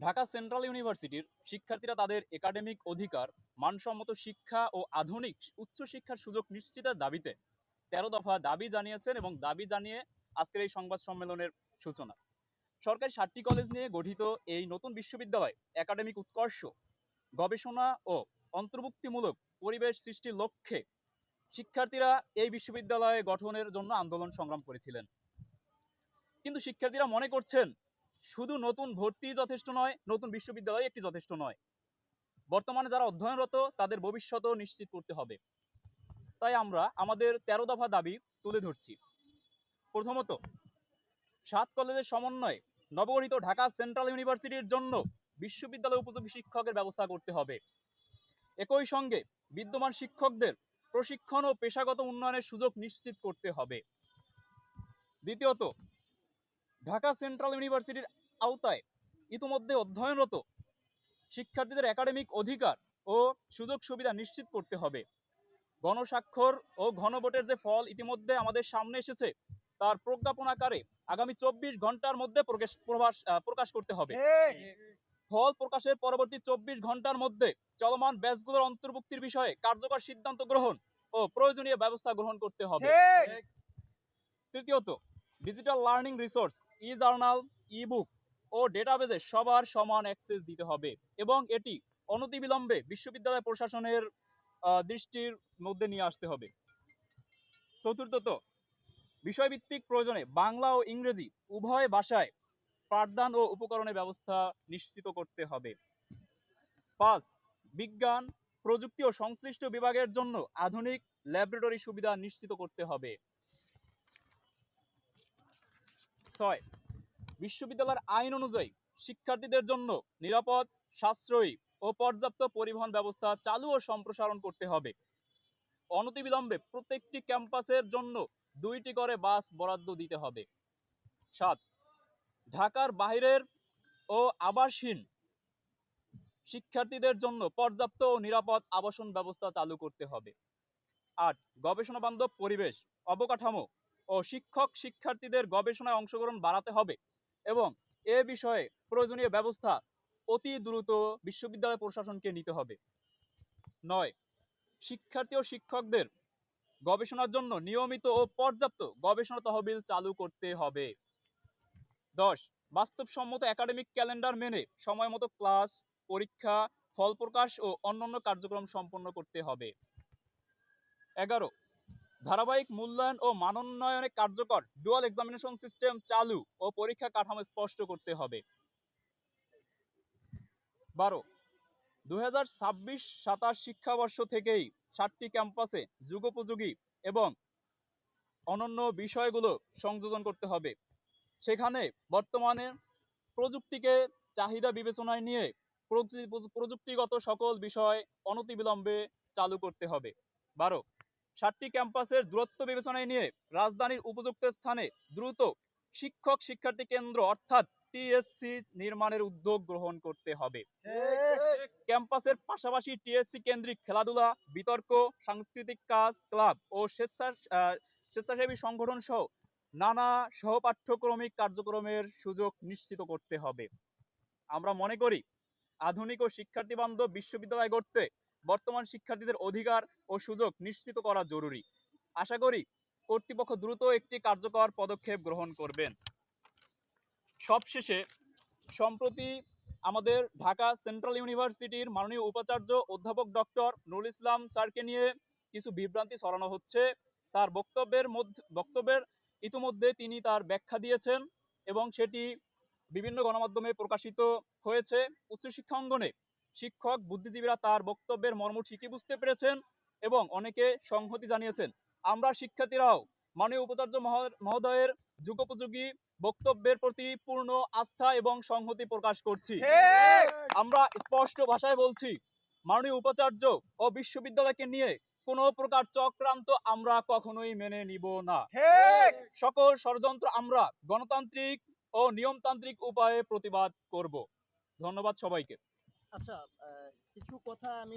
Dhaka central ইউনিভার্সিটির শিক্ষার্থীরা তাদের একাডেমিক অধিকার, মানসম্মত শিক্ষা ও আধুনিক উচ্চশিক্ষার সুযোগ নিশ্চিতের দাবিতে ১৩ দফা দাবি জানিয়েছেন এবং দাবি জানিয়ে আজকের এই সংবাদ সম্মেলনের সূচনা। সরকারি ৭টি কলেজ নিয়ে গঠিত এই নতুন বিশ্ববিদ্যালয় একাডেমিক উৎকর্ষ, গবেষণা ও অন্তর্ভুক্তিমূলক পরিবেশ সৃষ্টির লক্ষ্যে শিক্ষার্থীরা এই বিশ্ববিদ্যালয় গঠনের জন্য আন্দোলন সংগ্রাম করেছিলেন। কিন্তু শিক্ষার্থীরা মনে করছেন শুধু নতুন ভর্তি যথেষ্ট নয়, নতুন বিশ্ববিদ্যালয় একটি যথেষ্ট নয়। বর্তমানে যারা অধ্যয়নরত তাদের ভবিষ্যতও নিশ্চিত করতে হবে। তাই আমরা আমাদের ১৩ দফা দাবি তুলে ধরছি। প্রথমত, ৭ কলেজের সমন্বয়ে নবগঠিত ঢাকা সেন্ট্রাল ইউনিভার্সিটির জন্য বিশ্ববিদ্যালয় উপযোগী শিক্ষকের ব্যবস্থা করতে হবে। একই সঙ্গে বিদ্যমান শিক্ষকদের প্রশিক্ষণ ও পেশাগত উন্নয়নের সুযোগ নিশ্চিত করতে হবে। দ্বিতীয়ত, ঢাকা সেন্ট্রাল ইউনিভার্সিটির আওতায় ইতিমধ্যে অধ্যয়নরত শিক্ষার্থীদের একাডেমিক অধিকার ও সুযোগ সুবিধা নিশ্চিত করতে হবে। গণস্বাক্ষর ও গণভোটের যে ফল ইতিমধ্যে আমাদের সামনে এসেছে তার প্রজ্ঞাপন আকারে আগামী ২৪ ঘন্টার মধ্যে প্রকাশ করতে হবে। ফল প্রকাশের পরবর্তী ২৪ ঘন্টার মধ্যে চলমান ব্যাচগুলোর অন্তর্ভুক্তির বিষয়ে কার্যকর সিদ্ধান্ত গ্রহণ ও প্রয়োজনীয় ব্যবস্থা গ্রহণ করতে হবে। তৃতীয়ত, ডিজিটাল লার্নিং রিসোর্স, ই জার্নাল, ই বুক ও ডেটাবেজে সবার সমান অ্যাক্সেস দিতে হবে এবং এটি অনতিবিলম্বে বিশ্ববিদ্যালয় প্রশাসনের দৃষ্টির মধ্যে নিয়ে আসতে হবে। চতুর্থত, বিষয়ভিত্তিক প্রয়োজনে বাংলা ও ইংরেজি উভয় ভাষায় পাঠদান ও উপকরণের ব্যবস্থা নিশ্চিত করতে হবে। ৫, বিজ্ঞান, প্রযুক্তি ও সংশ্লিষ্ট বিভাগের জন্য আধুনিক ল্যাবরেটরি সুবিধা নিশ্চিত করতে হবে। ৬, বিশ্ববিদ্যালয়ের আইন অনুযায়ী শিক্ষার্থীদের জন্য নিরাপদ, সাশ্রয়ী ও পর্যাপ্ত পরিবহন ব্যবস্থা চালু ও সম্প্রসারণ করতে হবে। অনতিবিলম্বে প্রত্যেকটি ক্যাম্পাসের জন্য ২টি করে বাস বরাদ্দ দিতে হবে। ৭, ঢাকার বাইরের ও আবাসহীন শিক্ষার্থীদের জন্য পর্যাপ্ত ও নিরাপদ আবাসন ব্যবস্থা চালু করতে হবে। ৮, গবেষণা বান্ধব পরিবেশ, অবকাঠামো ও শিক্ষক শিক্ষার্থীদের গবেষণায় অংশগ্রহণ বাড়াতে হবে এবং এ বিষয়ে প্রয়োজনীয় ব্যবস্থা অতি দ্রুত বিশ্ববিদ্যালয় প্রশাসনকে নিতে হবে। ৯, শিক্ষার্থী ও শিক্ষকদের গবেষণার জন্য নিয়মিত ও পর্যাপ্ত গবেষণা তহবিল চালু করতে হবে। ১০, বাস্তবসম্মত একাডেমিক ক্যালেন্ডার মেনে সময়মতো ক্লাস, পরীক্ষা, ফল প্রকাশ ও অন্যান্য কার্যক্রম সম্পন্ন করতে হবে। ১১, ধারাবাহিক মূল্যায়ন ও মানোন্নয়নে কার্যকর ডুয়াল এক্সামিনেশন সিস্টেম চালু ও পরীক্ষা কাঠামো স্পষ্ট করতে হবে। ১২, ২০২৬-২৭ শিক্ষাবর্ষ থেকেই ৭টি ক্যাম্পাসে যুগোপযোগী এবং অনন্য বিষয়গুলো সংযোজন করতে হবে। সেখানে বর্তমানে প্রযুক্তিকে চাহিদা বিবেচনায় নিয়ে প্রযুক্তিগত সকল বিষয় অনতিবিলম্বে চালু করতে হবে। ১২, ৭টি ক্যাম্পাসের দূরত্ব বিবেচনায় নিয়ে রাজধানীর উপযুক্ত স্থানে দ্রুত শিক্ষক শিক্ষার্থী কেন্দ্র অর্থাৎ টিএসসি নির্মাণের উদ্যোগ গ্রহণ করতে হবে। ক্যাম্পাসের পাশাপাশি টিএসসি কেন্দ্রিক খেলাধুলা, বিতর্ক, সাংস্কৃতিক কাজ, ক্লাব ও স্বেচ্ছাসেবী সংগঠন সহ নানা সহপাঠ্যক্রমিক কার্যক্রমের সুযোগ নিশ্চিত করতে হবে। আমরা মনে করি আধুনিক ও শিক্ষার্থী বান্ধব বিশ্ববিদ্যালয় গড়তে বর্তমান শিক্ষার্থীদের অধিকার ও সুযোগ নিশ্চিত করা জরুরি। আশা করি কর্তৃপক্ষ দ্রুত একটি কার্যকর পদক্ষেপ গ্রহণ করবেন। সবশেষে, সম্প্রতি আমাদের ঢাকা সেন্ট্রাল ইউনিভার্সিটির মাননীয় উপাচার্য অধ্যাপক ডক্টর নুরুল ইসলাম স্যারকে নিয়ে কিছু বিভ্রান্তি ছড়ানো হচ্ছে। তার বক্তব্যের ইতিমধ্যে তিনি তার ব্যাখ্যা দিয়েছেন এবং সেটি বিভিন্ন গণমাধ্যমে প্রকাশিত হয়েছে। উচ্চশিক্ষা অঙ্গনে শিক্ষক, বুদ্ধিজীবীরা তার বক্তব্যের মর্ম ঠিকই বুঝতে পেরেছেন এবং অনেকে সংহতি জানিয়েছেন। আমরা শিক্ষার্থীরাও মাননীয় উপাচার্য মহোদয়ের যুগোপযোগী বক্তব্যের প্রতি পূর্ণ আস্থা এবং সংহতি প্রকাশ করছি। আমরা স্পষ্ট ভাষায় বলছি, মাননীয় উপাচার্য ও বিশ্ববিদ্যালয়কে নিয়ে কোনো প্রকার চক্রান্ত আমরা কখনোই মেনে নিব না। সকল ষড়যন্ত্র আমরা গণতান্ত্রিক ও নিয়মতান্ত্রিক উপায়ে প্রতিবাদ করব। ধন্যবাদ সবাইকে। আচ্ছা, কিছু কথা আমি